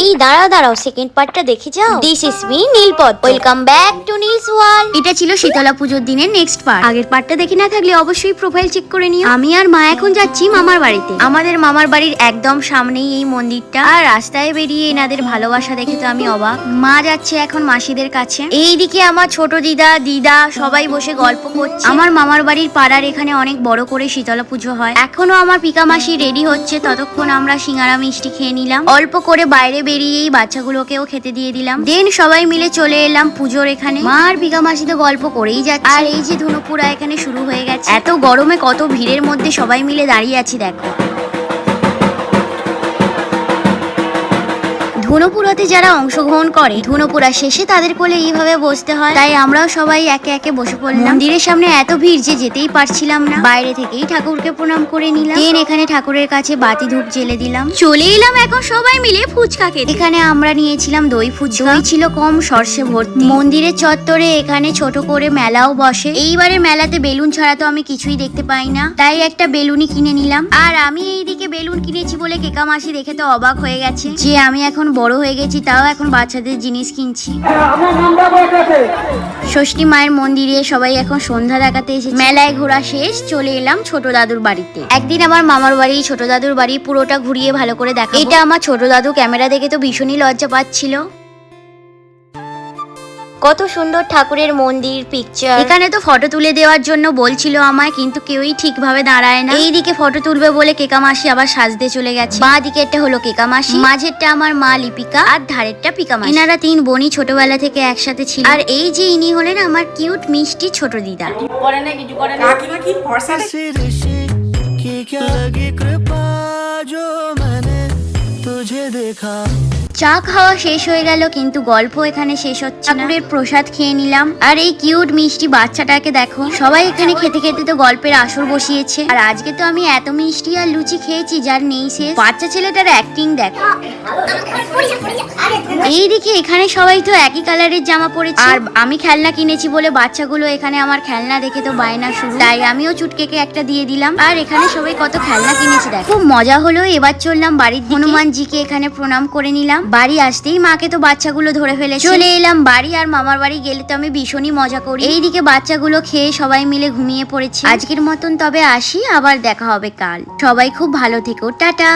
এই দাঁড়াও সেকেন্ড পার্টটা দেখে যাও। This is me Nilpod, welcome back to Neel's world. এটা ছিল শীতলা পুজোর দিনের নেক্সট পার্ট। আগের পার্টটা দেখে না থাকলে অবশ্যই প্রোফাইল চেক করে নিও। আমি আর মা এখন যাচ্ছি মামার বাড়িতে। আমাদের মামার বাড়ির একদম সামনেই এই মন্দিরটা, আর রাস্তায় বেরিয়ে এনাদের ভালোবাসা দেখে তো আমি অবাক। মা যাচ্ছে এখন মাসিদের কাছে। এইদিকে আমার ছোট দিদা সবাই বসে গল্প করছে। আমার মামার বাড়ির পাড়ার এখানে অনেক বড় করে শীতলা পুজো হয়। এখনো আমার পিকা মাসি রেডি হচ্ছে, ততক্ষণ আমরা সিঙ্গারা মিষ্টি খেয়ে নিলাম। অল্প করে বাইরে বেরিয়েই বাচ্চাগুলোকেও খেতে দিয়ে দিলাম। দেন সবাই মিলে চলে এলাম পুজোর এখানে। মা আর পিকা মাসি তো গল্প করেই যাচ্ছে। আর এই যে ধনুপুরা এখানে শুরু হয়ে গেছে। এত গরমে কত ভিড়ের মধ্যে সবাই মিলে দাঁড়িয়ে আছি দেখো। ধনুপুরাতে যারা অংশগ্রহণ করে ধনুপুরা শেষে তাদের কোলে এইভাবে বসতে হয়, তাই আমরাও সবাই একে একে বসে পড়লাম। মন্দিরের সামনে এত ভিড় যে যেতেই পারছিলাম না। বাইরে থেকেই ঠাকুরকে প্রণাম করে নিলাম। দেন এখানে ঠাকুরের কাছে বাতি ধূপ জ্বেলে দিলাম। চলে এলাম এখন সবাই মিলে ফুচকা খেতে। এখানে আমরা নিয়েছিলাম দই ফুচকা। দই ছিল কম, সরষে ভর্তি। মন্দিরের চত্বরে এখানে ছোট করে মেলাও বসে। এইবারে মেলাতে বেলুন ছাড়া তো আমি কিছুই দেখতে পাই না, তাই একটা বেলুনই কিনে নিলাম। আর আমি এইদিকে বেলুন কিনেছি বলে কেকা মাসি দেখে তো অবাক হয়ে গেছে যে আমি এখন বড় হয়ে গেছি, তাও এখন বাচ্চাদের জিনিস কিনছি। ষষ্ঠী মায়ের মন্দিরে সবাই এখন সন্ধ্যা দেখাতে এসেছে। মেলায় ঘোরা শেষ, চলে এলাম ছোট দাদুর বাড়িতে। একদিন আমার মামার বাড়ি ছোট দাদুর বাড়ি পুরোটা ঘুরিয়ে ভালো করে দেখা। এটা আমার ছোট দাদু ক্যামেরা দেখে তো ভীষণই লজ্জা পাচ্ছিল। কত সুন্দর ঠাকুরের মন্দির, পিকচার। এখানে তো ফটো তুলে দেওয়ার জন্য বলছিল আমায়, কিন্তু কেউই ঠিকভাবে দাঁড়ায় না। এইদিকে ফটো তুলবে বলে কেকা মাসি আবার সাজতে চলে গেছে। বাঁ দিকেরটা হলো কেকা মাসি, মাঝেরটা আমার মা লিপিকা, আর ধারেরটা পিকা মাসি। এনারা তিন বোনই ছোটবেলা থেকে একসাথে ছিল। আর এই যে ইনি হলেন আমার কিউট মিষ্টি ছোট দিদা। চা খাওয়া শেষ হয়ে গেল, কিন্তু গল্প এখানে শেষ হচ্ছে না। ঠাকুরের প্রসাদ খেয়ে নিলাম। আর এই কিউট মিষ্টি বাচ্চাটাকে দেখো, সবাই এখানে খেতে খেতে তো গল্পের আসর বসিয়েছে। আর আজকে তো আমি এত মিষ্টি আর লুচি খেয়েছি যার নেই শেষ। বাচ্চা ছেলেটার অ্যাক্টিং দেখো। এইদিকে এখানে সবাই তো একই কালারের জামা পরেছে, আর আমি খেলনা কিনেছি বলে বাচ্চাগুলো এখানে আমার খেলনা দেখে তো বায়না শুরু। তাই আমিও চুটকেকে একটা দিয়ে দিলাম। আর এখানে সবাই কত খেলনা কিনেছে দেখো। খুব মজা হলো। এবার চললাম বাড়ির হনুমানজিকে এখানে প্রণাম করে নিলাম। বাড়ি আসতেই মাকে তো বাচ্চাগুলো ধরে ফেলেছে। চলে এলাম বাড়ি। আর মামার বাড়ি গেলে তো আমি ভীষণই মজা করি। এইদিকে বাচ্চাগুলো খেয়ে সবাই মিলে ঘুমিয়ে পড়েছে। আজকের মতন তবে আসি, আবার দেখা হবে কাল। সবাই খুব ভালো থেকো, টাটা।